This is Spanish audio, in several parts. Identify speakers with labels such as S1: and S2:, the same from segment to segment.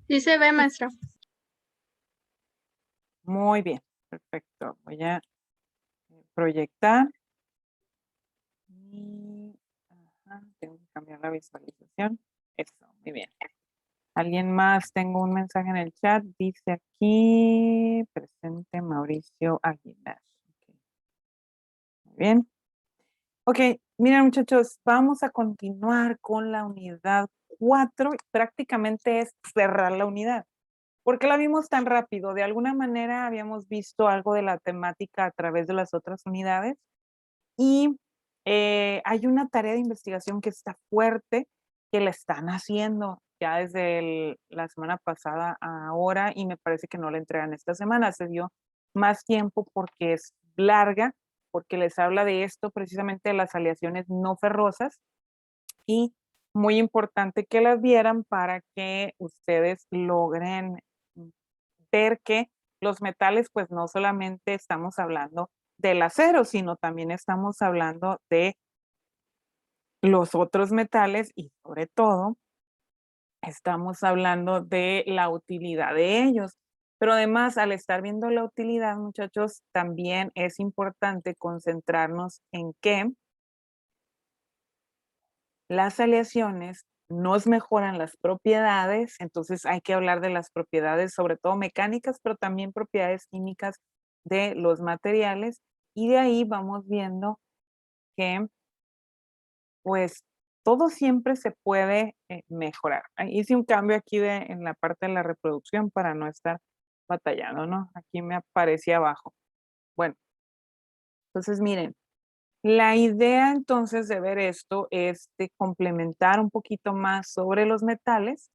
S1: Sí se ve, maestra.
S2: Muy bien, perfecto. Voy a proyectar. Y, tengo que cambiar la visualización. Eso, muy bien. ¿Alguien más? Tengo un mensaje en el chat. Dice aquí, presente Mauricio Aguilar. Ok, muy bien. Ok, miren muchachos, vamos a continuar con la unidad 4. Prácticamente es cerrar la unidad. ¿Por qué la vimos tan rápido? De alguna manera habíamos visto algo de la temática a través de las otras unidades y hay una tarea de investigación que está fuerte, que la están haciendo ya desde la semana pasada a ahora y me parece que no la entregan esta semana. Se dio más tiempo porque es larga, porque les habla de esto precisamente de las aleaciones no ferrosas y muy importante que las vieran para que ustedes logren ver que los metales, pues no solamente estamos hablando del acero, sino también estamos hablando de los otros metales y sobre todo estamos hablando de la utilidad de ellos. Pero además, al estar viendo la utilidad, muchachos, también es importante concentrarnos en que las aleaciones nos mejoran las propiedades, entonces hay que hablar de las propiedades, sobre todo mecánicas, pero también propiedades químicas de los materiales, y de ahí vamos viendo que, pues, todo siempre se puede mejorar. Hice un cambio aquí en la parte de la reproducción para no estar batallando, ¿no? Aquí me aparecía abajo. Bueno, entonces miren, la idea entonces de ver esto es de complementar un poquito más sobre los metales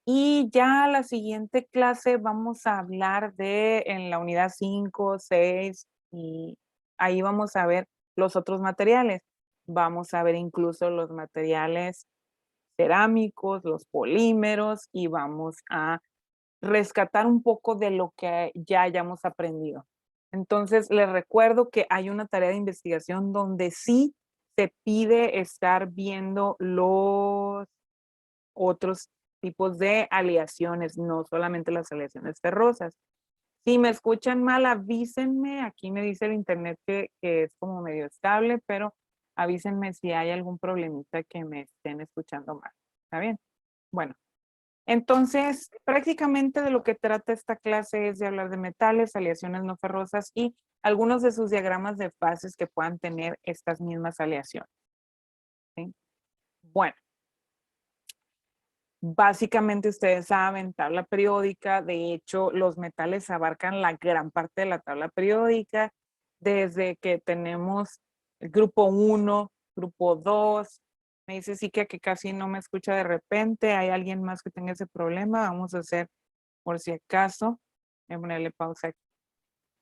S2: y ya la siguiente clase vamos a hablar de en la unidad 5, 6 y ahí vamos a ver los otros materiales. Vamos a ver incluso los materiales cerámicos, los polímeros y vamos a rescatar un poco de lo que ya hayamos aprendido. Entonces, les recuerdo que hay una tarea de investigación donde sí se pide estar viendo los otros tipos de aleaciones, no solamente las aleaciones ferrosas. Si me escuchan mal, avísenme. Aquí me dice el internet que es como medio estable, pero avísenme si hay algún problemita que me estén escuchando mal. ¿Está bien? Bueno, entonces, prácticamente de lo que trata esta clase es de hablar de metales, aleaciones no ferrosas y algunos de sus diagramas de fases que puedan tener estas mismas aleaciones. ¿Sí? Bueno, básicamente ustedes saben, tabla periódica, de hecho los metales abarcan la gran parte de la tabla periódica, desde que tenemos el grupo 1, grupo 2. Me dice sí que casi no me escucha de repente, ¿hay alguien más que tenga ese problema? Vamos a hacer por si acaso. Voy a ponerle pausa aquí.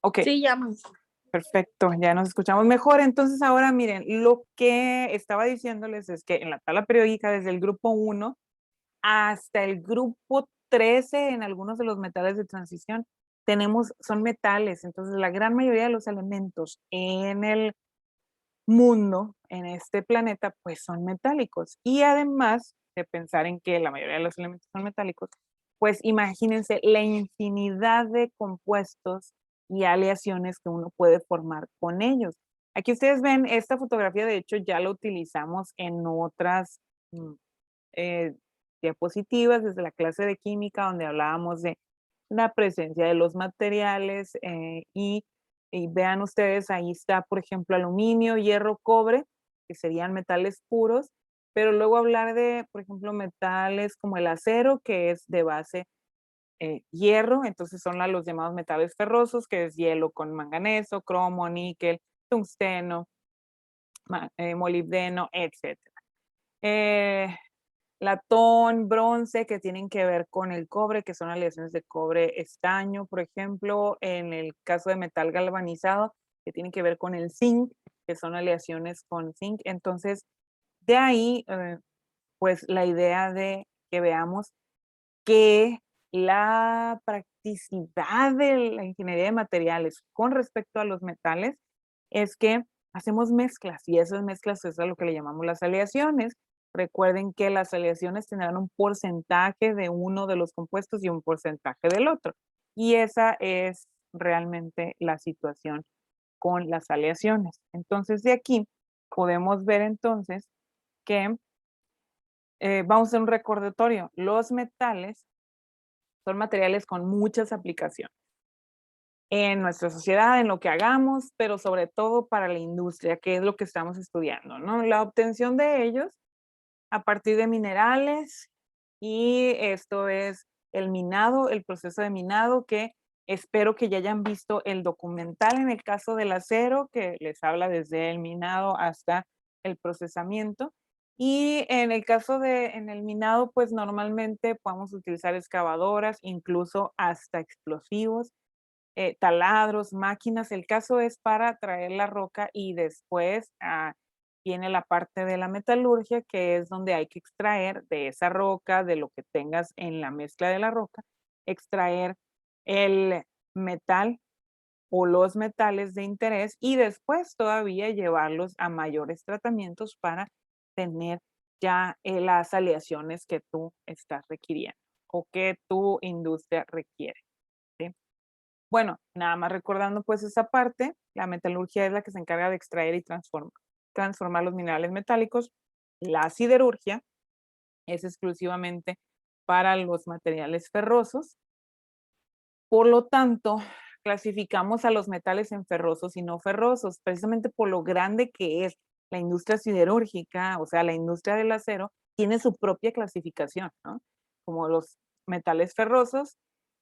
S2: Ok,
S1: Sí, ya, maestra.
S2: perfecto, ya nos escuchamos mejor. Entonces ahora miren, lo que estaba diciéndoles es que en la tabla periódica desde el grupo 1 hasta el grupo 13 en algunos de los metales de transición son metales. Entonces la gran mayoría de los elementos en el mundo, en este planeta, pues son metálicos. Y además de pensar en que la mayoría de los elementos son metálicos, pues imagínense la infinidad de compuestos y aleaciones que uno puede formar con ellos. Aquí ustedes ven esta fotografía, de hecho ya la utilizamos en otras eh, diapositivas desde la clase de química donde hablábamos de la presencia de los materiales y vean ustedes, ahí está, por ejemplo, aluminio, hierro, cobre, que serían metales puros, pero luego hablar de, por ejemplo, metales como el acero, que es de base hierro, entonces son los llamados metales ferrosos, que es hielo con manganeso, cromo, níquel, tungsteno, molibdeno, etcétera. Latón, bronce, que tienen que ver con el cobre, que son aleaciones de cobre estaño, por ejemplo, en el caso de metal galvanizado, que tienen que ver con el zinc, que son aleaciones con zinc. Entonces, de ahí, pues la idea de que veamos que la practicidad de la ingeniería de materiales con respecto a los metales es que hacemos mezclas y esas mezclas es a lo que le llamamos las aleaciones. Recuerden que las aleaciones tendrán un porcentaje de uno de los compuestos y un porcentaje del otro. Y esa es realmente la situación con las aleaciones. Entonces, de aquí podemos ver entonces que vamos a hacer un recordatorio. Los metales son materiales con muchas aplicaciones en nuestra sociedad, en lo que hagamos, pero sobre todo para la industria, que es lo que estamos estudiando, ¿no? La obtención de ellos a partir de minerales y esto es el minado, el proceso de minado que espero que ya hayan visto el documental en el caso del acero que les habla desde el minado hasta el procesamiento. Y en el caso de en el minado, pues normalmente podemos utilizar excavadoras, incluso hasta explosivos, taladros, máquinas. El caso es para traer la roca y después viene la parte de la metalurgia, que es donde hay que extraer de esa roca, de lo que tengas en la mezcla de la roca, extraer el metal o los metales de interés y después todavía llevarlos a mayores tratamientos para tener ya las aleaciones que tú estás requiriendo o que tu industria requiere. ¿Sí? Bueno, nada más recordando pues esa parte, la metalurgia es la que se encarga de extraer y transformar los minerales metálicos. La siderurgia es exclusivamente para los materiales ferrosos. Por lo tanto, clasificamos a los metales en ferrosos y no ferrosos, precisamente por lo grande que es la industria siderúrgica, o sea, la industria del acero, tiene su propia clasificación, ¿no? Como los metales ferrosos.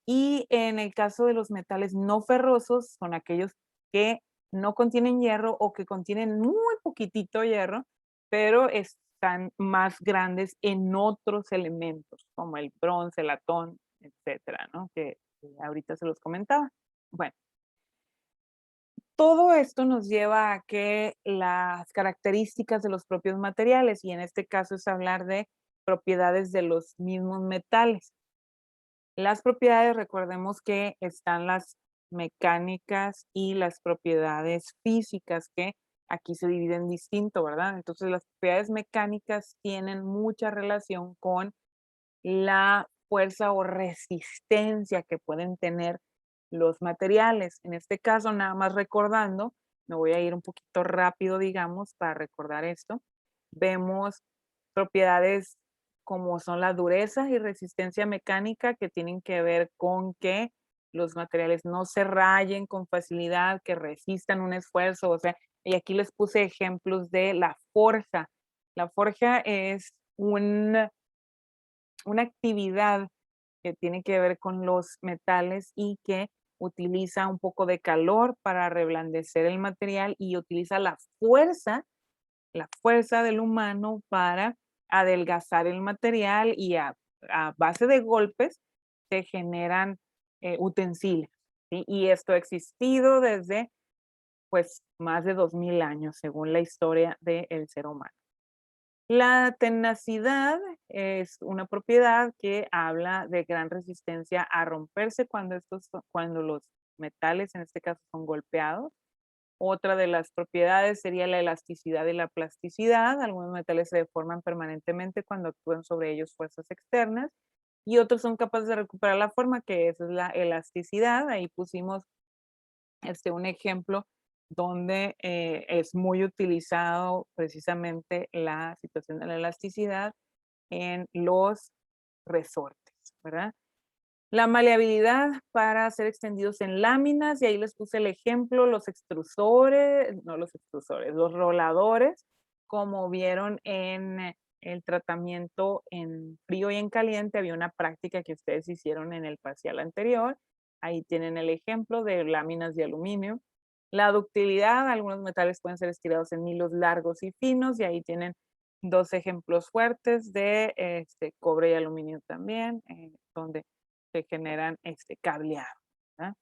S2: Y en el caso de los metales no ferrosos, son aquellos que no contienen hierro o que contienen muy poquitito hierro, pero están más grandes en otros elementos, como el bronce, el latón, etcétera, ¿no? Que ahorita se los comentaba. Bueno, todo esto nos lleva a que las características de los propios materiales, y en este caso es hablar de propiedades de los mismos metales. Las propiedades, recordemos que están las mecánicas y las propiedades físicas, que aquí se dividen distinto, ¿verdad? Entonces, las propiedades mecánicas tienen mucha relación con la fuerza o resistencia que pueden tener los materiales. En este caso, nada más recordando, me voy a ir un poquito rápido, digamos, para recordar esto. Vemos propiedades como son la dureza y resistencia mecánica, que tienen que ver con que los materiales no se rayen con facilidad, que resistan un esfuerzo, o sea, y aquí les puse ejemplos de la forja. La forja es una actividad que tiene que ver con los metales y que utiliza un poco de calor para reblandecer el material y utiliza la fuerza del humano para adelgazar el material y a base de golpes se generan utensilios, ¿sí? Y esto ha existido desde pues más de 2000 años según la historia del ser humano. La tenacidad es una propiedad que habla de gran resistencia a romperse cuando los metales, en este caso, son golpeados. Otra de las propiedades sería la elasticidad y la plasticidad. Algunos metales se deforman permanentemente cuando actúan sobre ellos fuerzas externas y otros son capaces de recuperar la forma, que esa es la elasticidad. Ahí pusimos un ejemplo donde es muy utilizado precisamente la situación de la elasticidad en los resortes, ¿verdad? La maleabilidad para ser extendidos en láminas, y ahí les puse el ejemplo, los extrusores, no los extrusores, los roladores, como vieron en el tratamiento en frío y en caliente, había una práctica que ustedes hicieron en el parcial anterior. Ahí tienen el ejemplo de láminas de aluminio. La ductilidad, algunos metales pueden ser estirados en hilos largos y finos, y ahí tienen dos ejemplos fuertes de cobre y aluminio también, donde se generan cableado, ¿verdad?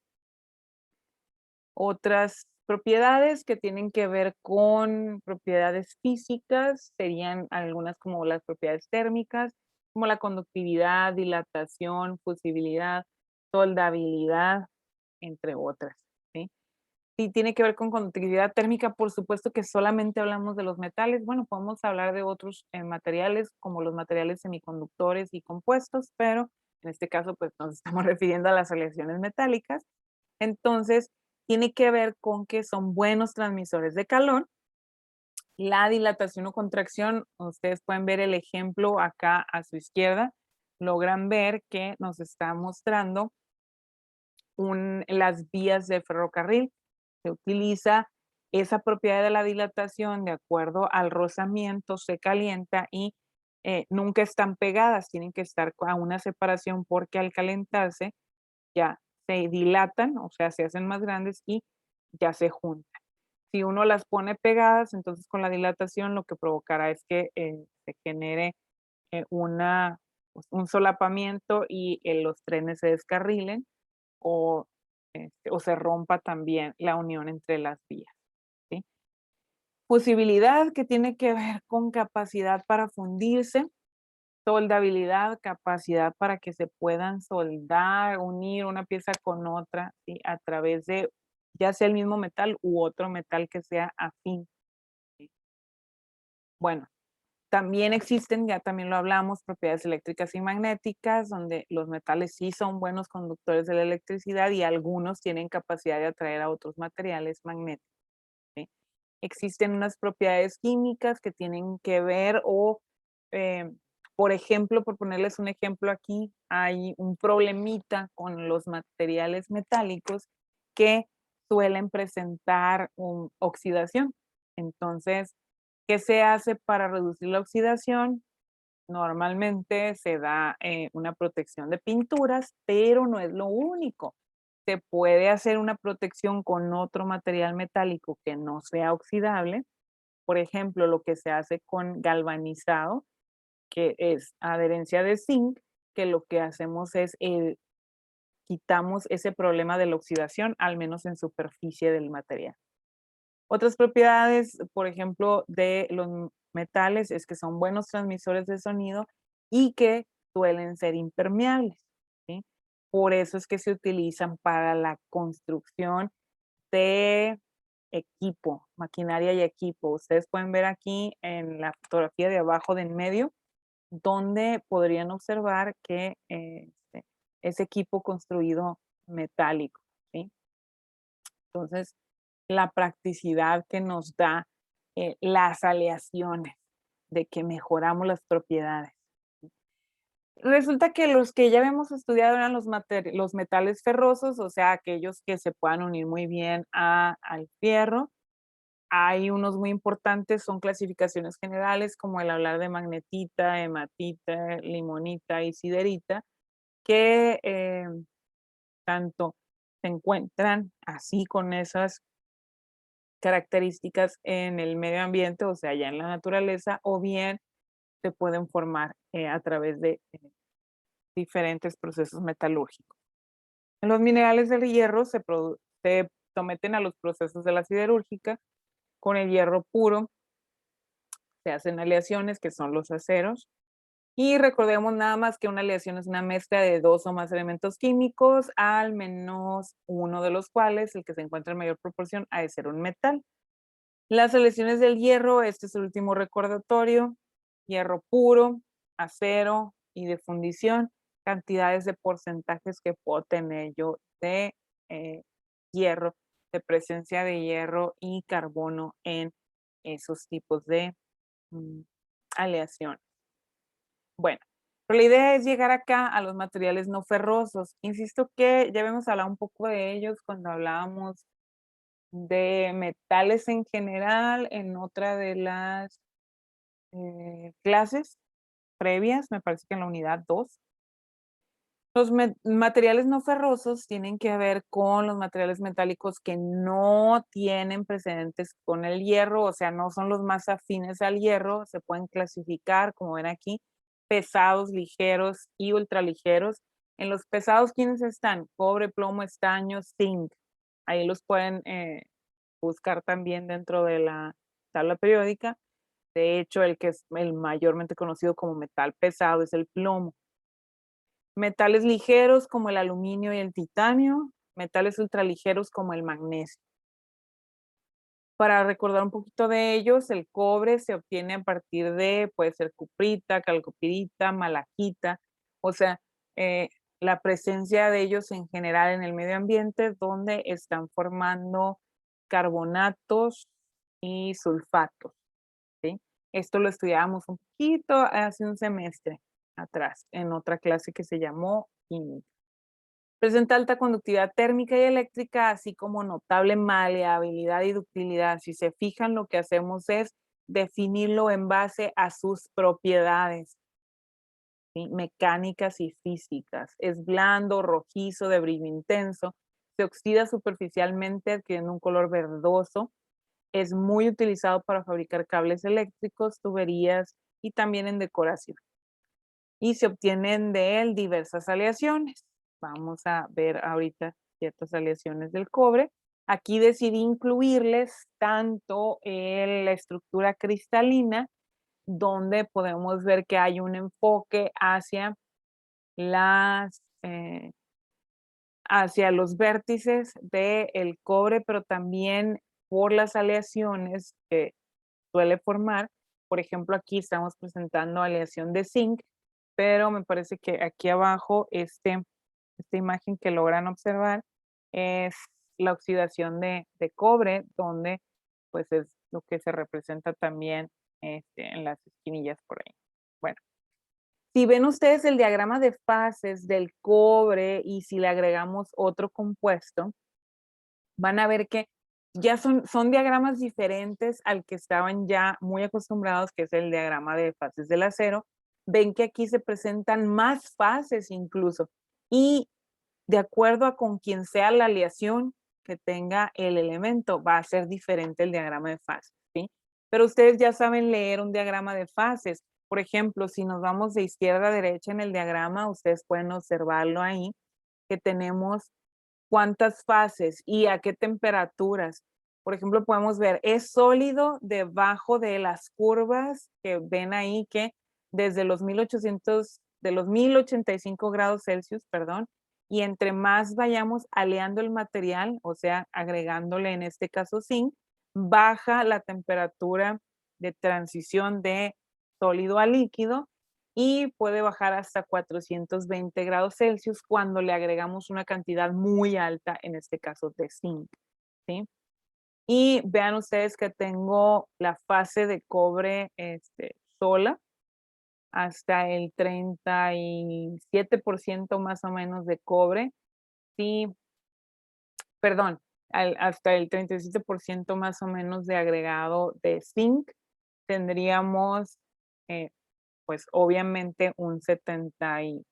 S2: Otras propiedades que tienen que ver con propiedades físicas serían algunas como las propiedades térmicas, como la conductividad, dilatación, fusibilidad, soldabilidad, entre otras, ¿sí? Sí, tiene que ver con conductividad térmica, por supuesto que solamente hablamos de los metales. Bueno, podemos hablar de otros materiales, como los materiales semiconductores y compuestos, pero en este caso, pues nos estamos refiriendo a las aleaciones metálicas. Entonces, tiene que ver con que son buenos transmisores de calor. La dilatación o contracción, ustedes pueden ver el ejemplo acá a su izquierda, logran ver que nos está mostrando las vías de ferrocarril. Se utiliza esa propiedad de la dilatación de acuerdo al rozamiento, se calienta y nunca están pegadas, tienen que estar a una separación porque al calentarse ya se dilatan, o sea, se hacen más grandes y ya se juntan. Si uno las pone pegadas, entonces con la dilatación lo que provocará es que se genere un solapamiento y los trenes se descarrilen o, o se rompa también la unión entre las vías, ¿sí? Posibilidad que tiene que ver con capacidad para fundirse, soldabilidad, capacidad para que se puedan soldar, unir una pieza con otra, ¿sí? A través de ya sea el mismo metal u otro metal que sea afín, ¿sí? Bueno, también existen, ya también lo hablamos, propiedades eléctricas y magnéticas, donde los metales sí son buenos conductores de la electricidad y algunos tienen capacidad de atraer a otros materiales magnéticos, ¿sí? Existen unas propiedades químicas que tienen que ver eh, por ejemplo, por ponerles un ejemplo aquí, hay un problemita con los materiales metálicos que suelen presentar oxidación. Entonces, ¿qué se hace para reducir la oxidación? Normalmente se da una protección de pinturas, pero no es lo único. Se puede hacer una protección con otro material metálico que no sea oxidable. Por ejemplo, lo que se hace con galvanizado, que es adherencia de zinc, que lo que hacemos es quitamos ese problema de la oxidación, al menos en superficie del material. Otras propiedades, por ejemplo, de los metales es que son buenos transmisores de sonido y que suelen ser impermeables, ¿sí? Por eso es que se utilizan para la construcción de equipo, maquinaria y equipo. Ustedes pueden ver aquí en la fotografía de abajo de en medio, donde podrían observar que es equipo construido metálico, ¿sí? Entonces, la practicidad que nos da las aleaciones, de que mejoramos las propiedades. Resulta que los que ya habíamos estudiado eran los metales ferrosos, o sea, aquellos que se puedan unir muy bien al fierro. Hay unos muy importantes, son clasificaciones generales, como el hablar de magnetita, hematita, limonita y siderita, que tanto se encuentran así con esas características en el medio ambiente, o sea, ya en la naturaleza, o bien se pueden formar a través de diferentes procesos metalúrgicos. En los minerales del hierro se someten a los procesos de la siderúrgica. Con el hierro puro se hacen aleaciones, que son los aceros. Y recordemos nada más que una aleación es una mezcla de dos o más elementos químicos, al menos uno de los cuales, el que se encuentra en mayor proporción, ha de ser un metal. Las aleaciones del hierro, este es el último recordatorio, hierro puro, acero y de fundición, cantidades de porcentajes que puedo tener yo de hierro, de presencia de hierro y carbono en esos tipos de mm, aleaciones. Bueno, pero la idea es llegar acá a los materiales no ferrosos. Insisto que ya habíamos hablado un poco de ellos cuando hablábamos de metales en general en otra de las clases previas, me parece que en la unidad 2. Los materiales no ferrosos tienen que ver con los materiales metálicos que no tienen precedentes con el hierro, o sea, no son los más afines al hierro, se pueden clasificar, como ven aquí, pesados, ligeros y ultraligeros. En los pesados, ¿quiénes están? Cobre, plomo, estaño, zinc. Ahí los pueden buscar también dentro de la tabla periódica. De hecho, el que es el mayormente conocido como metal pesado es el plomo. Metales ligeros como el aluminio y el titanio, metales ultraligeros como el magnesio. Para recordar un poquito de ellos, el cobre se obtiene a partir de, puede ser cuprita, calcopirita, malaquita, o sea, eh, la presencia de ellos en general en el medio ambiente, donde están formando carbonatos y sulfatos, ¿sí? Esto lo estudiábamos un poquito hace un semestre atrás, en otra clase que se llamó química. Presenta alta conductividad térmica y eléctrica, así como notable maleabilidad y ductilidad. Si se fijan, lo que hacemos es definirlo en base a sus propiedades, ¿sí? Mecánicas y físicas. Es blando, rojizo, de brillo intenso, se oxida superficialmente adquiriendo un color verdoso. Es muy utilizado para fabricar cables eléctricos, tuberías y también en decoración. Y se obtienen de él diversas aleaciones. Vamos a ver ahorita ciertas aleaciones del cobre. Aquí decidí incluirles tanto la estructura cristalina, donde podemos ver que hay un enfoque hacia los vértices del cobre, pero también por las aleaciones que suele formar. Por ejemplo, aquí estamos presentando aleación de zinc, pero me parece que aquí abajo, esta imagen que logran observar es la oxidación de cobre, donde pues es lo que se representa también en las esquinillas por ahí. Bueno, si ven ustedes el diagrama de fases del cobre y si le agregamos otro compuesto, van a ver que ya son diagramas diferentes al que estaban ya muy acostumbrados, que es el diagrama de fases del acero. Ven que aquí se presentan más fases incluso. Y de acuerdo a con quien sea la aleación que tenga el elemento, va a ser diferente el diagrama de fases, ¿sí? Pero ustedes ya saben leer un diagrama de fases. Por ejemplo, si nos vamos de izquierda a derecha en el diagrama, ustedes pueden observarlo ahí, que tenemos cuántas fases y a qué temperaturas. Por ejemplo, podemos ver, es sólido debajo de las curvas que ven ahí que desde los 1800, de los 1085 grados Celsius, perdón, y entre más vayamos aleando el material, o sea, agregándole en este caso zinc, baja la temperatura de transición de sólido a líquido y puede bajar hasta 420 grados Celsius cuando le agregamos una cantidad muy alta, en este caso de zinc, ¿sí? Y vean ustedes que tengo la fase de cobre sola hasta el 37% más o menos de cobre, sí, perdón, hasta el 37% más o menos de agregado de zinc, tendríamos eh, pues obviamente un 72,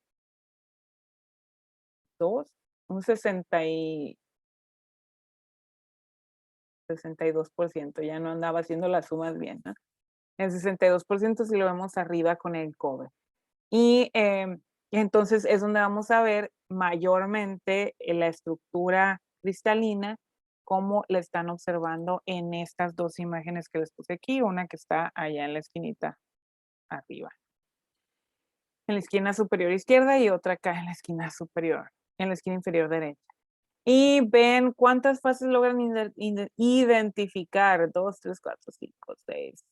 S2: un 62%, ya no andaba haciendo las sumas bien, ¿no? El 62% si lo vemos arriba con el cobre. Y entonces es donde vamos a ver mayormente la estructura cristalina, como la están observando en estas dos imágenes que les puse aquí, una que está allá en la esquinita arriba, en la esquina superior izquierda y otra acá en la esquina superior, en la esquina inferior derecha. Y ven cuántas fases logran identificar. 2, 3, 4, 5, 6,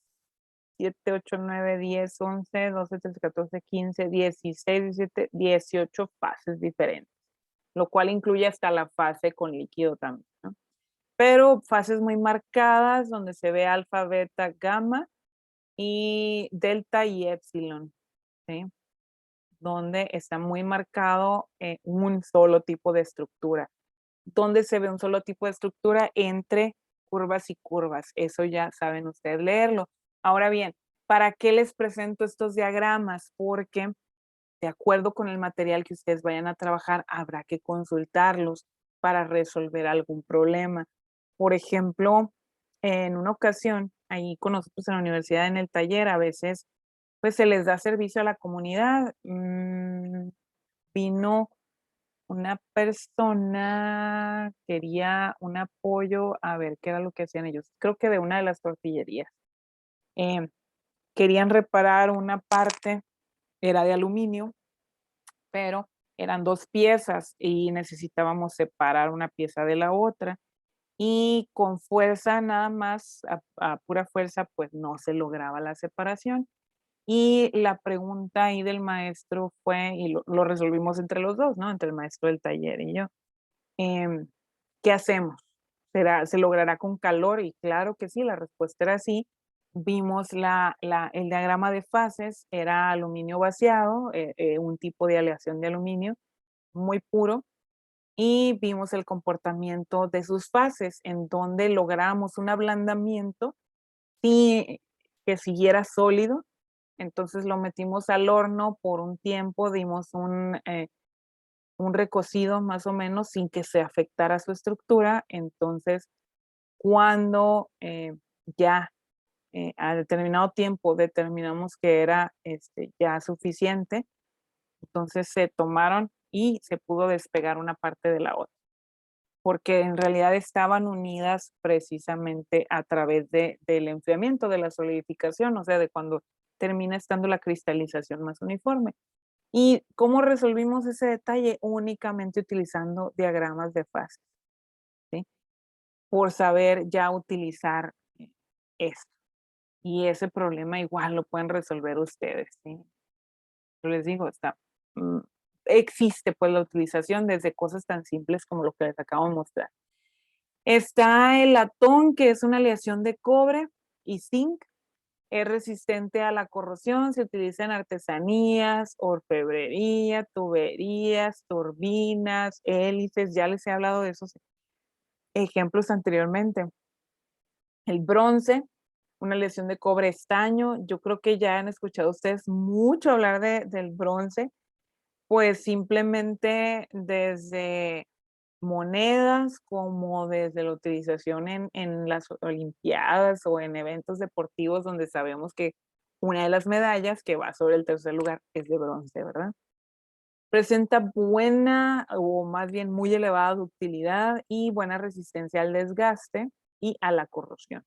S2: 7, 8, 9, 10, 11, 12, 13, 14, 15, 16, 17, 18 fases diferentes, lo cual incluye hasta la fase con líquido también, ¿no? Pero fases muy marcadas donde se ve alfa, beta, gamma y delta y epsilon, ¿sí? Donde está muy marcado un solo tipo de estructura. ¿Dónde se ve un solo tipo de estructura? Entre curvas y curvas. Eso ya saben ustedes leerlo. Ahora bien, ¿para qué les presento estos diagramas? Porque de acuerdo con el material que ustedes vayan a trabajar, habrá que consultarlos para resolver algún problema. Por ejemplo, en una ocasión, ahí con nosotros en la universidad, en el taller, a veces, pues se les da servicio a la comunidad. Vino una persona, quería un apoyo, a ver qué era lo que hacían ellos. Creo que de una de las tortillerías. Em, Querían reparar una parte, era de aluminio, pero eran dos piezas y necesitábamos separar una pieza de la otra. y con fuerza nada más, a pura fuerza, pues no se lograba la separación. Y la pregunta ahí del maestro fue, y lo resolvimos entre los dos, ¿no? Entre el maestro del taller y yo. em, ¿Qué hacemos? ¿Se logrará con calor? Y claro que sí, la respuesta era sí. Vimos el diagrama de fases, era aluminio vaciado, un tipo de aleación de aluminio muy puro, y vimos el comportamiento de sus fases, en donde logramos un ablandamiento y que siguiera sólido. Entonces lo metimos al horno por un tiempo, dimos un recocido más o menos sin que se afectara su estructura. Entonces, cuando ya a determinado tiempo determinamos que era ya suficiente, entonces se tomaron y se pudo despegar una parte de la otra, porque en realidad estaban unidas precisamente a través del enfriamiento, de la solidificación, o sea, de cuando termina estando la cristalización más uniforme. ¿Y cómo resolvimos ese detalle? Únicamente utilizando diagramas de fase, ¿sí? Por saber ya utilizar esto. Y ese problema igual lo pueden resolver ustedes, ¿sí? Yo les digo, mm, existe pues la utilización desde cosas tan simples como lo que les acabo de mostrar. Está el latón, que es una aleación de cobre y zinc. Es resistente a la corrosión, se utiliza en artesanías, orfebrería, tuberías, turbinas, hélices, ya les he hablado de esos ejemplos anteriormente. El bronce, una aleación de cobre estaño, yo creo que ya han escuchado ustedes mucho hablar del bronce, pues simplemente desde monedas, como desde la utilización en las olimpiadas o en eventos deportivos donde sabemos que una de las medallas que va sobre el tercer lugar es de bronce, ¿verdad? Presenta buena o más bien muy elevada ductilidad y buena resistencia al desgaste y a la corrosión.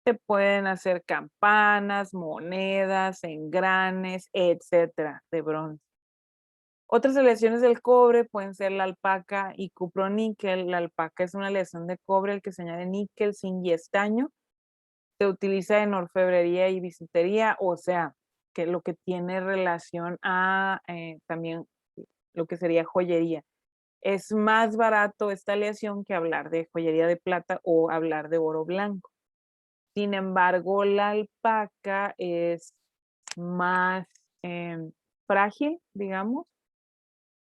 S2: Se pueden hacer campanas, monedas, engranes, etcétera, de bronce. Otras aleaciones del cobre pueden ser la alpaca y cuproníquel. La alpaca es una aleación de cobre al que se añade níquel, zinc y estaño. Se utiliza en orfebrería y bisutería, o sea, que lo que tiene relación a también lo que sería joyería. Es más barato esta aleación que hablar de joyería de plata o hablar de oro blanco. Sin embargo, la alpaca es más frágil, digamos.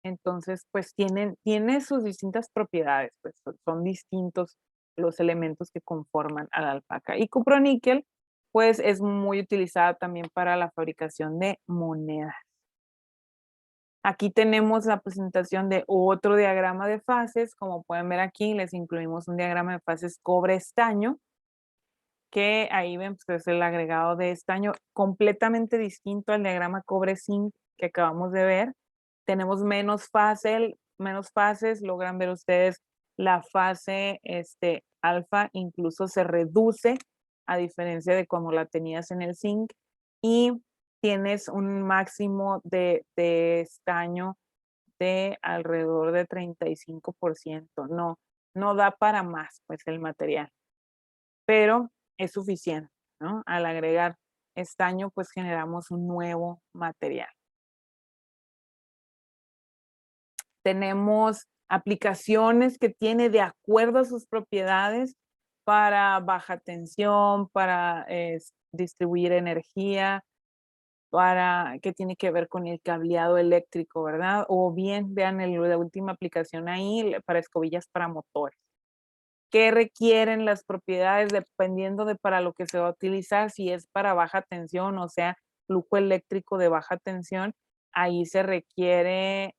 S2: Entonces, pues tiene sus distintas propiedades, pues son distintos los elementos que conforman a la alpaca. Y cuproníquel, pues es muy utilizada también para la fabricación de monedas. Aquí tenemos la presentación de otro diagrama de fases. Como pueden ver aquí, les incluimos un diagrama de fases cobre-estaño, que ahí ven, pues es el agregado de estaño completamente distinto al diagrama cobre-zinc que acabamos de ver. Tenemos menos fases, logran ver ustedes la fase alfa incluso se reduce a diferencia de como la tenías en el zinc, y tienes un máximo de estaño de alrededor de 35%. No da para más, pues el material, pero es suficiente, ¿no? Al agregar estaño, pues generamos un nuevo material. Tenemos aplicaciones que tiene de acuerdo a sus propiedades para baja tensión, para distribuir energía, para que tiene que ver con el cableado eléctrico, ¿verdad? O bien, vean la última aplicación ahí, para escobillas para motores. ¿Qué requieren las propiedades dependiendo de para lo que se va a utilizar? Si es para baja tensión, o sea, flujo eléctrico de baja tensión, ahí se requiere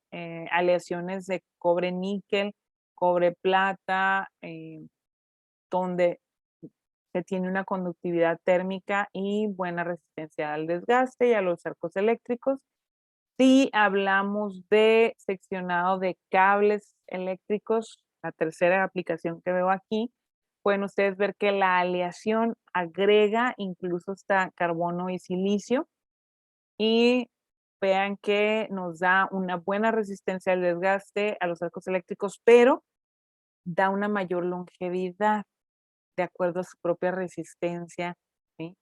S2: aleaciones de cobre níquel, cobre plata, donde se tiene una conductividad térmica y buena resistencia al desgaste y a los arcos eléctricos. Si hablamos de seccionado de cables eléctricos, la tercera aplicación que veo aquí, pueden ustedes ver que la aleación agrega incluso hasta carbono y silicio, y vean que nos da una buena resistencia al desgaste, a los arcos eléctricos, pero da una mayor longevidad de acuerdo a su propia resistencia, ¿sí?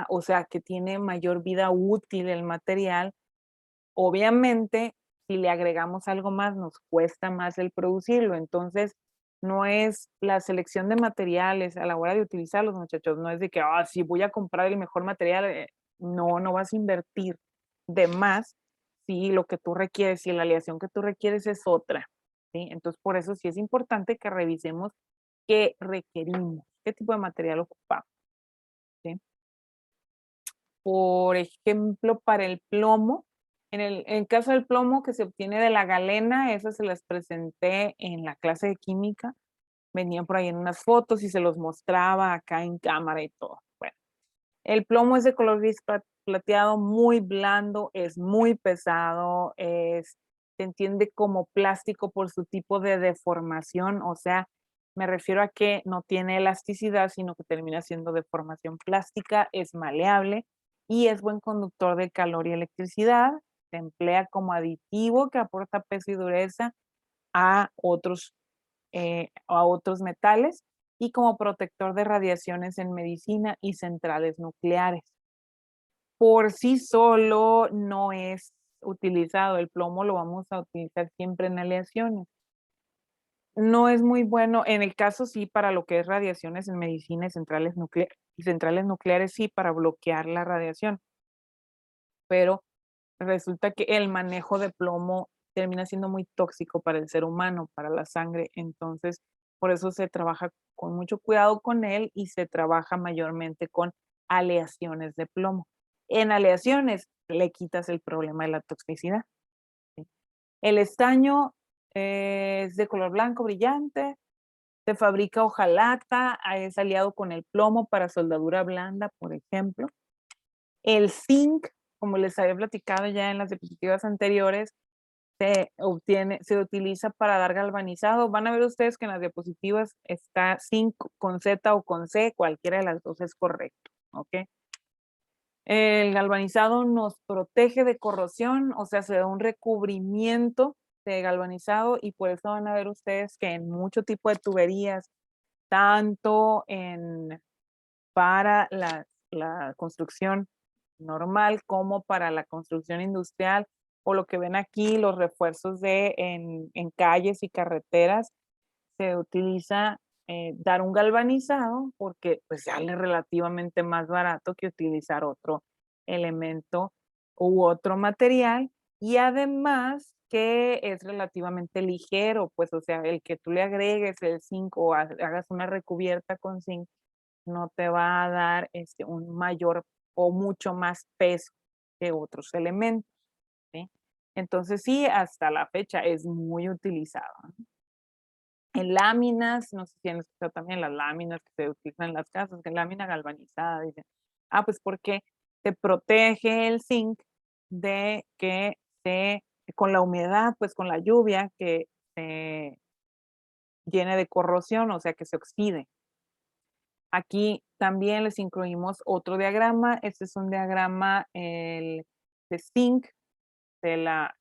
S2: O sea, que tiene mayor vida útil el material. Obviamente, si le agregamos algo más, nos cuesta más el producirlo. Entonces, no es la selección de materiales a la hora de utilizarlos, muchachos, no es de que, sí, voy a comprar el mejor material. No, no vas a invertir de más si lo que tú requieres, si la aleación que tú requieres es otra, ¿sí? Entonces, por eso sí es importante que revisemos qué requerimos, qué tipo de material ocupamos, ¿sí? Por ejemplo, para el plomo, en el caso del plomo que se obtiene de la galena, esas se las presenté en la clase de química, venían por ahí en unas fotos y se los mostraba acá en cámara y todo. Bueno, el plomo es de color gris plateado, muy blando, es muy pesado, se entiende como plástico por su tipo de deformación, o sea, me refiero a que no tiene elasticidad, sino que termina siendo deformación plástica, es maleable y es buen conductor de calor y electricidad. Se emplea como aditivo que aporta peso y dureza a otros metales y como protector de radiaciones en medicina y centrales nucleares. Por sí solo no es utilizado, el plomo lo vamos a utilizar siempre en aleaciones. No es muy bueno, en el caso sí, para lo que es radiaciones en medicina y centrales nucleares sí, para bloquear la radiación, pero resulta que el manejo de plomo termina siendo muy tóxico para el ser humano, para la sangre, entonces por eso se trabaja con mucho cuidado con él y se trabaja mayormente con aleaciones de plomo. En aleaciones le quitas el problema de la toxicidad. ¿Sí? El estaño es de color blanco brillante, se fabrica hojalata, es aliado con el plomo para soldadura blanda, por ejemplo. El zinc, como les había platicado ya en las diapositivas anteriores, se utiliza para dar galvanizado. Van a ver ustedes que en las diapositivas está zinc con Z o con C, cualquiera de las dos es correcto, ¿ok? El galvanizado nos protege de corrosión, o sea, se da un recubrimiento de galvanizado y por eso van a ver ustedes que en mucho tipo de tuberías, tanto para la construcción normal como para la construcción industrial, o lo que ven aquí, los refuerzos en calles y carreteras, se utiliza dar un galvanizado porque pues sale relativamente más barato que utilizar otro elemento u otro material y además que es relativamente ligero, pues o sea, el que tú le agregues el zinc o hagas una recubierta con zinc no te va a dar un mayor o mucho más peso que otros elementos, ¿sí? Entonces sí, hasta la fecha es muy utilizado, ¿no? En láminas, no sé si han escuchado también las láminas que se utilizan en las casas, que lámina galvanizada, dicen. Pues porque te protege el zinc de que con la humedad, pues con la lluvia, que se llene de corrosión, o sea, que se oxide. Aquí también les incluimos otro diagrama. Este es un diagrama de zinc, de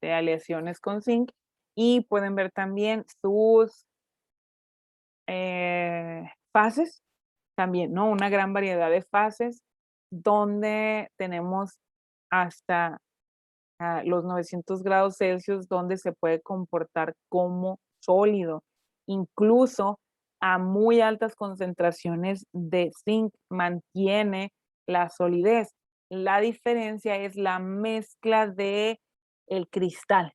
S2: aleaciones con zinc, y pueden ver también sus fases, también, ¿no? Una gran variedad de fases donde tenemos hasta los 900 grados Celsius donde se puede comportar como sólido. Incluso a muy altas concentraciones de zinc mantiene la solidez. La diferencia es la mezcla de el cristal.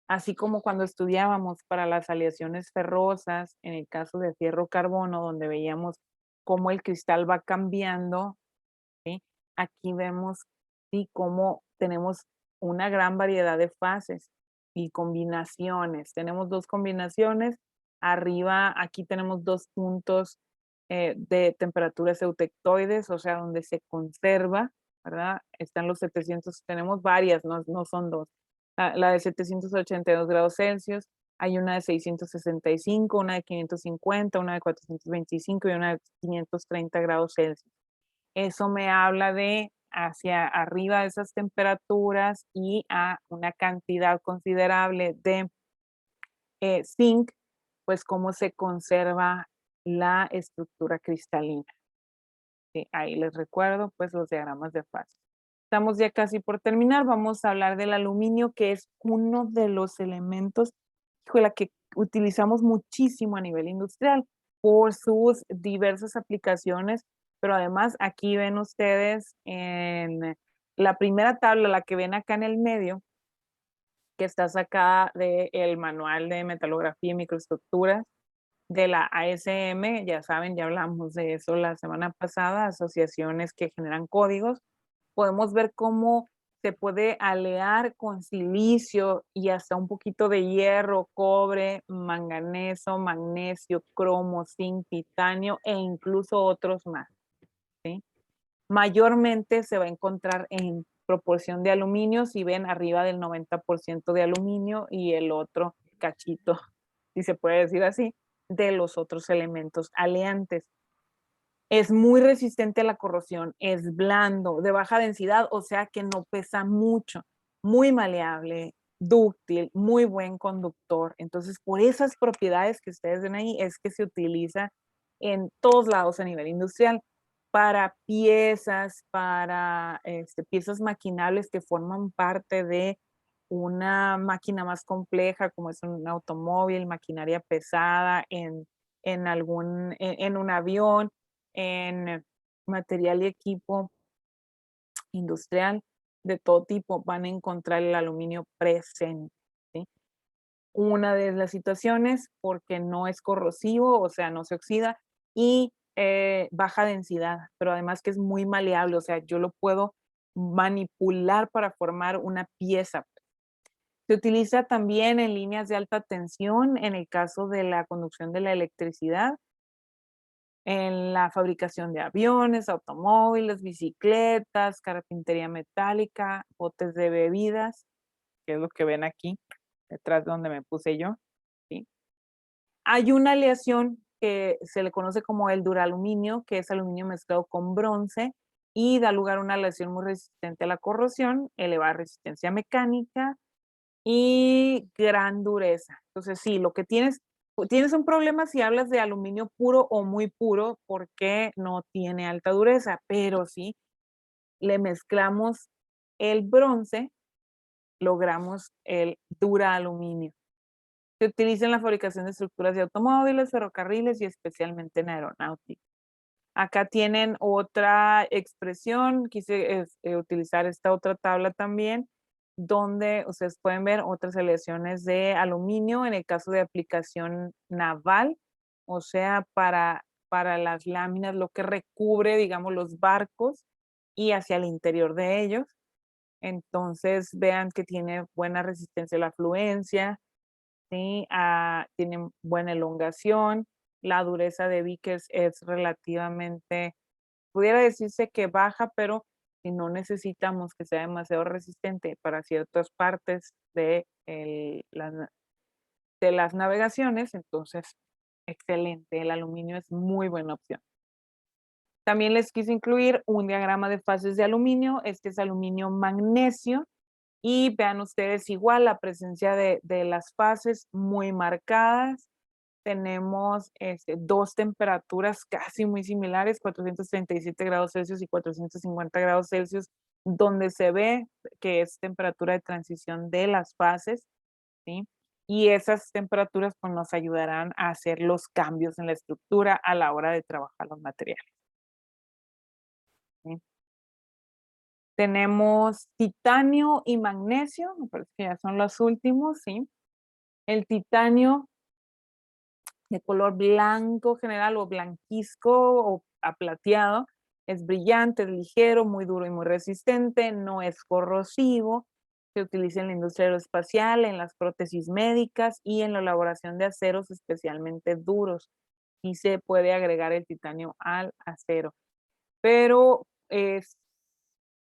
S2: Así como cuando estudiábamos para las aleaciones ferrosas, en el caso de fierro-carbono, donde veíamos cómo el cristal va cambiando, ¿sí? Aquí vemos, sí, cómo tenemos una gran variedad de fases y combinaciones. Tenemos 2 combinaciones. Arriba, aquí tenemos 2 puntos, de temperaturas eutectoides, o sea, donde se conserva, ¿verdad? Están los 700, tenemos varias, no son 2. La de 782 grados Celsius, hay una de 665, una de 550, una de 425 y una de 530 grados Celsius. Eso me habla de hacia arriba de esas temperaturas y a una cantidad considerable de zinc pues cómo se conserva la estructura cristalina. Sí, ahí les recuerdo, pues, los diagramas de fase. Estamos ya casi por terminar, vamos a hablar del aluminio, que es uno de los elementos, híjole, que utilizamos muchísimo a nivel industrial por sus diversas aplicaciones, pero además aquí ven ustedes en la primera tabla, la que ven acá en el medio, que está sacada del Manual de Metalografía y Microestructuras de la ASM, ya saben, ya hablamos de eso la semana pasada, asociaciones que generan códigos. Podemos ver cómo se puede alear con silicio y hasta un poquito de hierro, cobre, manganeso, magnesio, cromo, zinc, titanio e incluso otros más, ¿sí? Mayormente se va a encontrar en proporción de aluminio, si ven arriba del 90% de aluminio y el otro cachito, si se puede decir así, de los otros elementos aleantes. Es muy resistente a la corrosión, es blando, de baja densidad, o sea que no pesa mucho, muy maleable, dúctil, muy buen conductor. Entonces, por esas propiedades que ustedes ven ahí, es que se utiliza en todos lados a nivel industrial para piezas, para piezas maquinables que forman parte de una máquina más compleja, como es un automóvil, maquinaria pesada, en un avión, en material y equipo industrial de todo tipo, van a encontrar el aluminio presente, ¿sí? Una de las situaciones, porque no es corrosivo, o sea, no se oxida, y baja densidad, pero además que es muy maleable, o sea, yo lo puedo manipular para formar una pieza. Se utiliza también en líneas de alta tensión en el caso de la conducción de la electricidad, en la fabricación de aviones, automóviles, bicicletas, carpintería metálica, botes de bebidas, que es lo que ven aquí, detrás de donde me puse yo, ¿sí? Hay una aleación que se le conoce como el duraluminio, que es aluminio mezclado con bronce y da lugar a una aleación muy resistente a la corrosión, elevada resistencia mecánica y gran dureza. Entonces, sí, lo que tienes un problema si hablas de aluminio puro o muy puro, porque no tiene alta dureza, pero si le mezclamos el bronce, logramos el dura-aluminio. Se utiliza en la fabricación de estructuras de automóviles, ferrocarriles y especialmente en aeronáutica. Acá tienen otra expresión, quise utilizar esta otra tabla también, donde ustedes pueden ver otras aleaciones de aluminio en el caso de aplicación naval, o sea, para las láminas, lo que recubre, digamos, los barcos y hacia el interior de ellos. Entonces, vean que tiene buena resistencia a la fluencia, ¿sí? Tiene buena elongación, la dureza de Vickers es relativamente, pudiera decirse que baja, pero si no necesitamos que sea demasiado resistente para ciertas partes de las navegaciones, entonces excelente, el aluminio es muy buena opción. También les quise incluir un diagrama de fases de aluminio, este es aluminio magnesio, y vean ustedes igual la presencia de las fases muy marcadas. Tenemos dos temperaturas casi muy similares, 437 grados Celsius y 450 grados Celsius, donde se ve que es temperatura de transición de las fases, ¿sí? Y esas temperaturas pues, nos ayudarán a hacer los cambios en la estructura a la hora de trabajar los materiales, ¿sí? Tenemos titanio y magnesio, me parece que ya son los últimos, ¿sí? El titanio de color blanco general o blanquizco o aplateado, es brillante, es ligero, muy duro y muy resistente, no es corrosivo, se utiliza en la industria aeroespacial, en las prótesis médicas y en la elaboración de aceros especialmente duros. Y se puede agregar el titanio al acero, pero es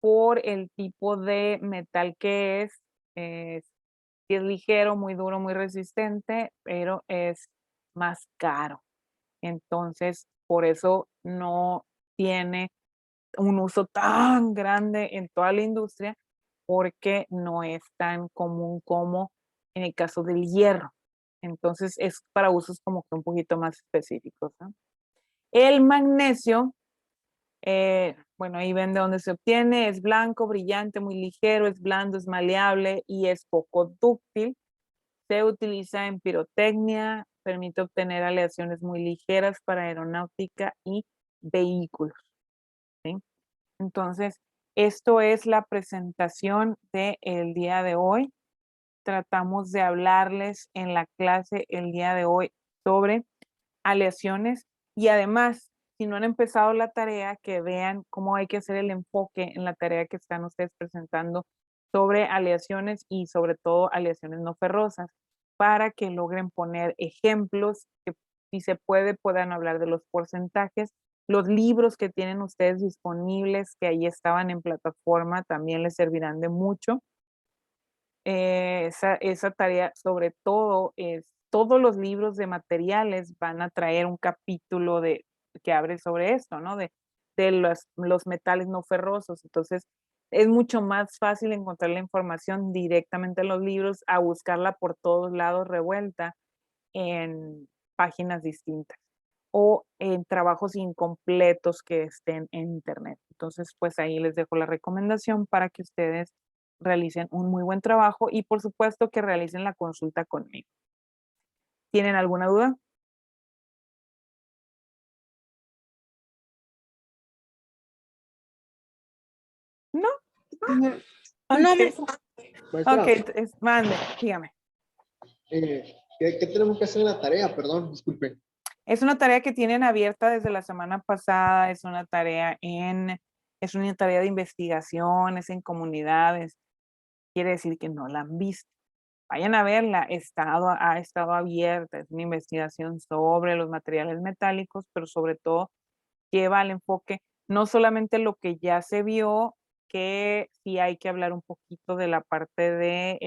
S2: por el tipo de metal que es, sí es ligero, muy duro, muy resistente, pero es más caro. Entonces, por eso no tiene un uso tan grande en toda la industria, porque no es tan común como en el caso del hierro. Entonces es para usos como que un poquito más específicos, ¿no? El magnesio, bueno, ahí ven de dónde se obtiene, es blanco, brillante, muy ligero, es blando, es maleable y es poco dúctil. Se utiliza en pirotecnia, permite obtener aleaciones muy ligeras para aeronáutica y vehículos, ¿sí? Entonces, esto es la presentación del día de hoy. Tratamos de hablarles en la clase el día de hoy sobre aleaciones y además, si no han empezado la tarea, que vean cómo hay que hacer el enfoque en la tarea que están ustedes presentando sobre aleaciones y sobre todo aleaciones no ferrosas, para que logren poner ejemplos que si se puede puedan hablar de los porcentajes. Los libros que tienen ustedes disponibles, que ahí estaban en plataforma, también les servirán de mucho. Esa tarea, sobre todo, es todos los libros de materiales van a traer un capítulo que abre sobre esto, ¿no? De los metales no ferrosos. Entonces, es mucho más fácil encontrar la información directamente en los libros a buscarla por todos lados revuelta en páginas distintas o en trabajos incompletos que estén en internet. Entonces, pues ahí les dejo la recomendación para que ustedes realicen un muy buen trabajo y por supuesto que realicen la consulta conmigo. ¿Tienen alguna duda? No.
S1: No,
S3: Maestra,
S2: Ok, mande, dígame.
S3: ¿qué tenemos que hacer en la tarea? Perdón, disculpe.
S2: Es una tarea que tienen abierta desde la semana pasada, es una tarea de investigación, es en comunidades, quiere decir que no la han visto. Vayan a verla, ha estado abierta, es una investigación sobre los materiales metálicos, pero sobre todo lleva al enfoque no solamente lo que ya se vio, que sí hay que hablar un poquito de la parte de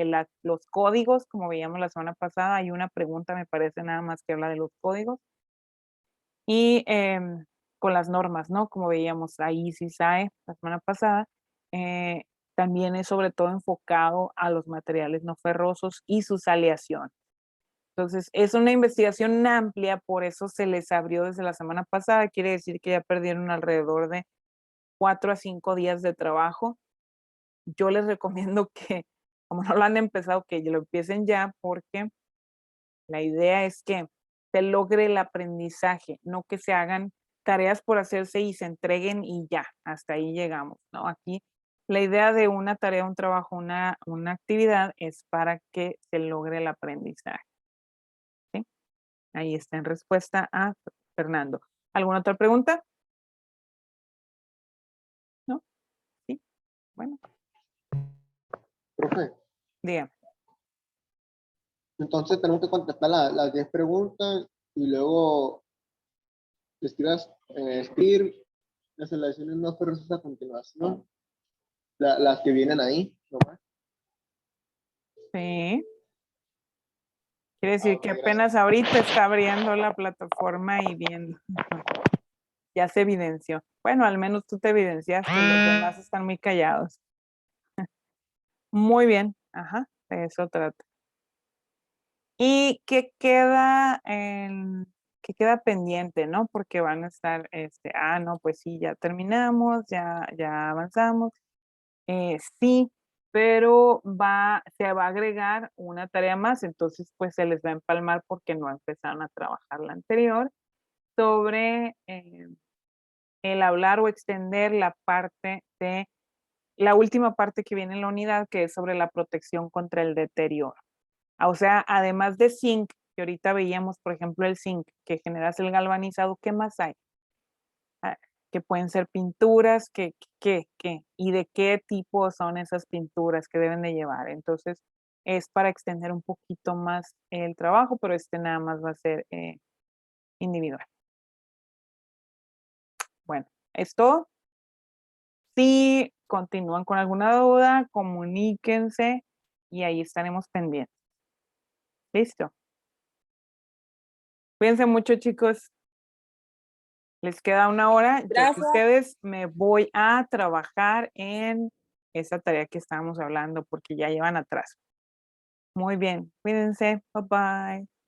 S2: los códigos, como veíamos la semana pasada, hay una pregunta, me parece nada más que habla de los códigos, y con las normas, ¿no? Como veíamos ahí, SAE la semana pasada, también es sobre todo enfocado a los materiales no ferrosos y sus aleaciones. Entonces, es una investigación amplia, por eso se les abrió desde la semana pasada. Quiere decir que ya perdieron alrededor de 4 a 5 días de trabajo. Yo les recomiendo que, como no lo han empezado, que lo empiecen ya, porque la idea es que se logre el aprendizaje, no que se hagan tareas por hacerse y se entreguen y ya, hasta ahí llegamos, ¿no? Aquí la idea de una tarea, un trabajo, una actividad es para que se logre el aprendizaje. ¿Sí? Ahí está en respuesta a Fernando. ¿Alguna otra pregunta? ¿No? ¿Sí? Bueno,
S3: Profe,
S2: dígame.
S3: entonces tenemos que contestar las 10 preguntas y luego escribir las elecciones no ferrosas a continuación, las que vienen ahí, nomás.
S2: Sí. Quiere decir
S3: Ok,
S2: que
S3: gracias.
S2: apenas ahorita está abriendo la plataforma y viendo. Ya se evidenció. Bueno, al menos tú te evidenciaste, los demás están muy callados. Muy bien, ajá, de eso trata. ¿Y qué queda pendiente, no? Porque van a estar, no, pues sí, ya terminamos, ya avanzamos. Sí, pero se va a agregar una tarea más, entonces pues se les va a empalmar porque no empezaron a trabajar la anterior sobre el hablar o extender la última parte que viene en la unidad, que es sobre la protección contra el deterioro. O sea, además de zinc, que ahorita veíamos, por ejemplo, el zinc que generas el galvanizado, ¿qué más hay? Que pueden ser pinturas, y de qué tipo son esas pinturas que deben de llevar. Entonces, es para extender un poquito más el trabajo, pero nada más va a ser individual. Bueno, ¿es todo? Si continúan con alguna duda, comuníquense y ahí estaremos pendientes. ¿Listo? Cuídense mucho, chicos. Les queda una hora. Yo con
S1: gracias.
S2: ustedes me voy a trabajar en esa tarea que estábamos hablando porque ya llevan atrás. Muy bien. Cuídense. Bye bye.